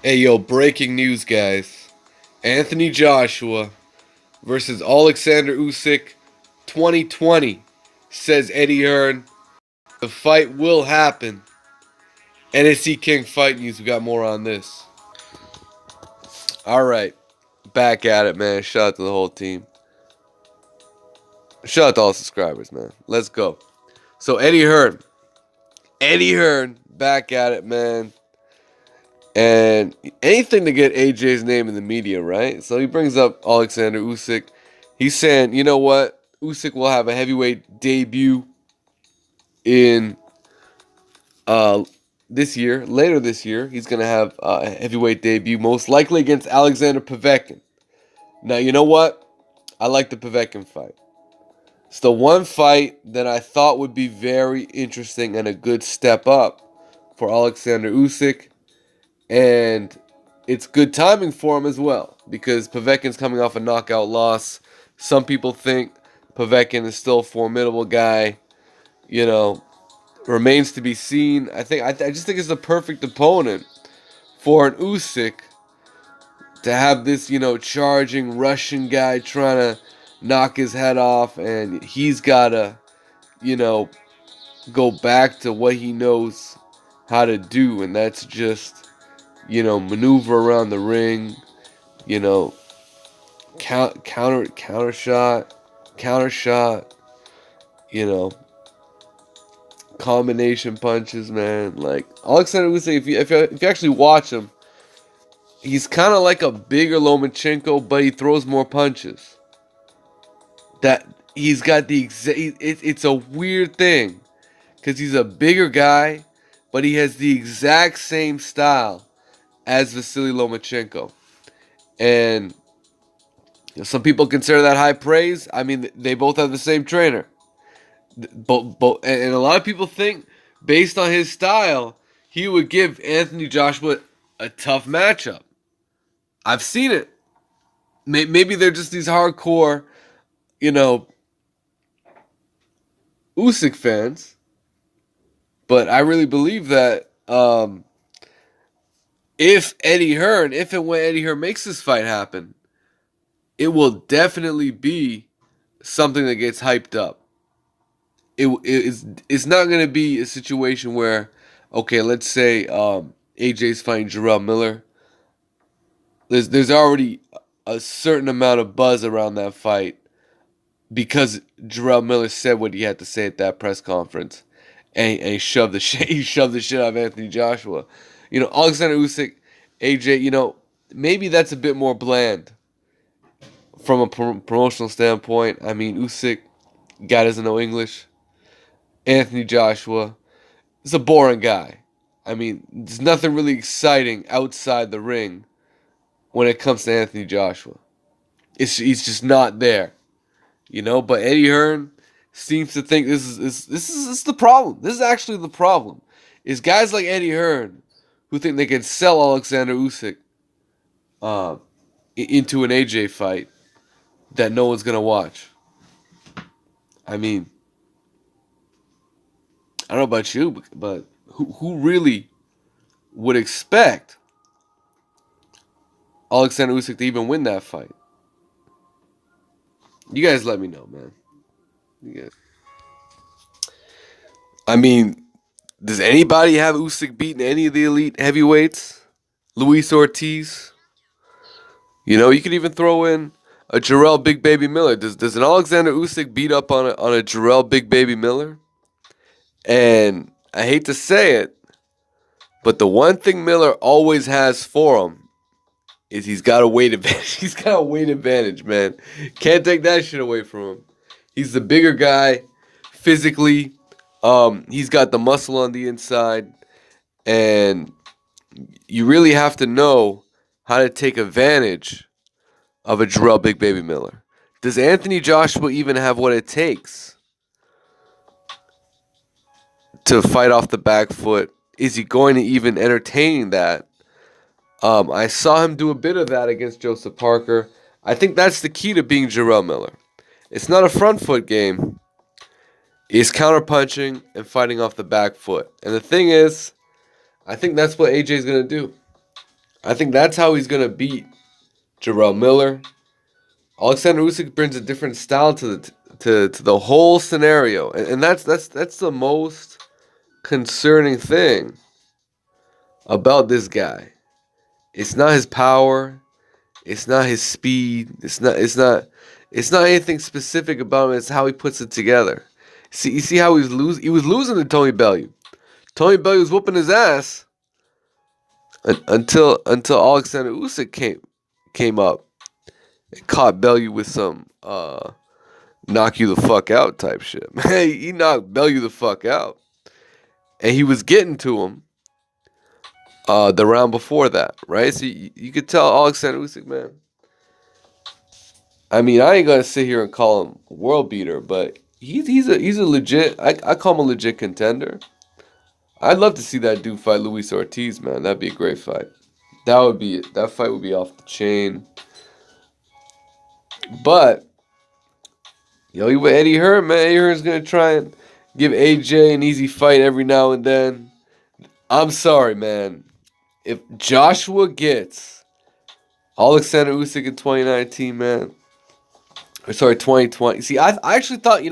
Hey yo, breaking news, guys. Anthony Joshua versus Oleksandr Usyk 2020, says Eddie Hearn. The fight will happen. NSC King Fight News, we got more on this. Alright, back at it, man. Shout out to the whole team. Shout out to all subscribers, man. Let's go. So, Eddie Hearn. Eddie Hearn, back at it, man. And anything to get AJ's name in the media, right? So he brings up Oleksandr Usyk. He's saying, you know what? Usyk will have a heavyweight debut in this year. Later this year, he's going to have a heavyweight debut, most likely against Alexander Povetkin. Now, you know what? I like the Povetkin fight. It's the one fight that I thought would be very interesting and a good step up for Oleksandr Usyk. And it's good timing for him as well, because Povetkin's coming off a knockout loss. Some people think Povetkin is still a formidable guy. You know, remains to be seen. I just think it's the perfect opponent for an Usyk to have this, charging Russian guy trying to knock his head off, and he's got to, you know, go back to what he knows how to do, and that's just, maneuver around the ring, you know, counter shot, you know, combination punches, man. Like Oleksandr Usyk, if you actually watch him, he's kind of like a bigger Lomachenko, but he throws more punches. That he's got the it's a weird thing, because he's a bigger guy, but he has the exact same style as Vasily Lomachenko. And some people consider that high praise. I mean, they both have the same trainer. And a lot of people think, based on his style, he would give Anthony Joshua a tough matchup. I've seen it. Maybe they're just these hardcore, you know, Usyk fans. But I really believe that if and when Eddie Hearn makes this fight happen, it will definitely be something that gets hyped up. It's not going to be a situation where, okay, let's say AJ's fighting Jarrell Miller. There's already a certain amount of buzz around that fight because Jarrell Miller said what he had to say at that press conference, and he shoved the shit out of Anthony Joshua. Alexander Usyk, AJ. Maybe that's a bit more bland from a promotional standpoint. I mean, Usyk, guy doesn't know English. Anthony Joshua is a boring guy. I mean, there's nothing really exciting outside the ring when it comes to Anthony Joshua. He's just not there, But Eddie Hearn seems to think this is the problem. This is actually the problem. Is guys like Eddie Hearn who think they can sell Oleksandr Usyk into an AJ fight that no one's gonna watch. I mean, I don't know about you, but who really would expect Oleksandr Usyk to even win that fight? You guys let me know, man. You guys. I mean, does anybody have Usyk beating any of the elite heavyweights? Luis Ortiz? You could even throw in a Jarrell Big Baby Miller. Does an Alexander Usyk beat up on a Jarrell Big Baby Miller? And I hate to say it, but the one thing Miller always has for him is he's got a weight advantage. He's got a weight advantage, man. Can't take that shit away from him. He's the bigger guy physically. He's got the muscle on the inside, and you really have to know how to take advantage of a Jarrell Big Baby Miller. Does Anthony Joshua even have what it takes to fight off the back foot? Is he going to even entertain that? I saw him do a bit of that against Joseph Parker. I think that's the key to being Jarrell Miller. It's not a front foot game. It's counterpunching and fighting off the back foot. And the thing is, I think that's what AJ's going to do. I think that's how he's gonna beat Jarrell Miller. Oleksandr Usyk brings a different style to the whole scenario, and that's the most concerning thing about this guy. It's not his power. It's not his speed. It's not anything specific about him. It's how he puts it together. See, you see how he was losing to Tony Bellew. Tony Bellew was whooping his ass until Oleksandr Usyk came up and caught Bellew with some knock you the fuck out type shit. He knocked Bellew the fuck out, and he was getting to him the round before that, right? So you could tell Oleksandr Usyk, man. I mean, I ain't gonna sit here and call him a world beater, but he's a legit. I call him a legit contender. I'd love to see that dude fight Luis Ortiz, man. That'd be a great fight. That fight would be off the chain. But yo, you with Eddie Hearn, man. Eddie Hearn's gonna try and give AJ an easy fight every now and then. I'm sorry, man. If Joshua gets Oleksandr Usyk in 2019, man. Or sorry, 2020. See, I actually thought,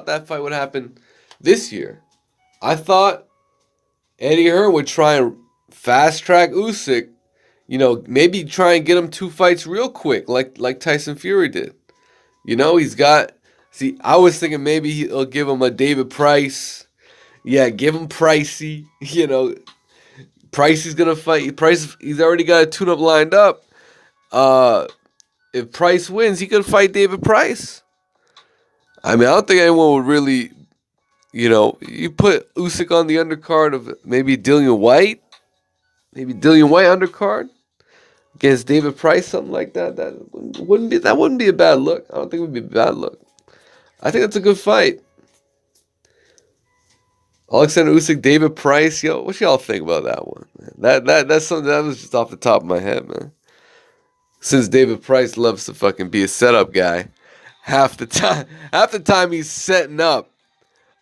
that fight would happen this year. I thought Eddie Hearn would try and fast track Usyk. Maybe try and get him 2 fights real quick, like Tyson Fury did. He's got. See, I was thinking maybe he'll give him a David Price. Yeah, give him Pricey. Pricey's gonna fight. Price, he's already got a tune-up lined up. If Price wins, he could fight David Price. I mean, I don't think anyone would really, you put Usyk on the undercard of maybe Dillian White. Maybe Dillian White undercard against David Price, something like that. That wouldn't be a bad look. I don't think it would be a bad look. I think that's a good fight. Oleksandr Usyk, David Price, yo, what y'all think about that one? That's something that was just off the top of my head, man. Since David Price loves to fucking be a setup guy, half the time he's setting up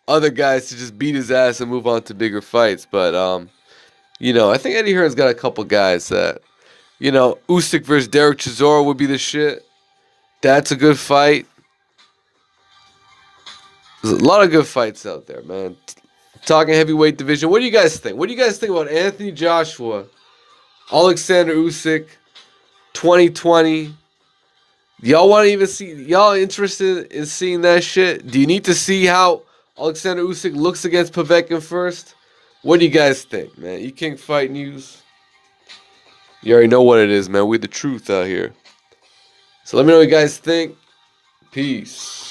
other guys to just beat his ass and move on to bigger fights. But I think Eddie Hearn's got a couple guys that, Usyk versus Derek Chisora would be the shit. That's a good fight. There's a lot of good fights out there, man. Talking heavyweight division. What do you guys think? What do you guys think about Anthony Joshua, Oleksandr Usyk, 2020? Y'all want to even see? Y'all interested in seeing that shit? Do you need to see how Oleksandr Usyk looks against Povetkin first? What do you guys think, man? E King Fight News. You already know what it is, man. We're the truth out here. So let me know what you guys think. Peace.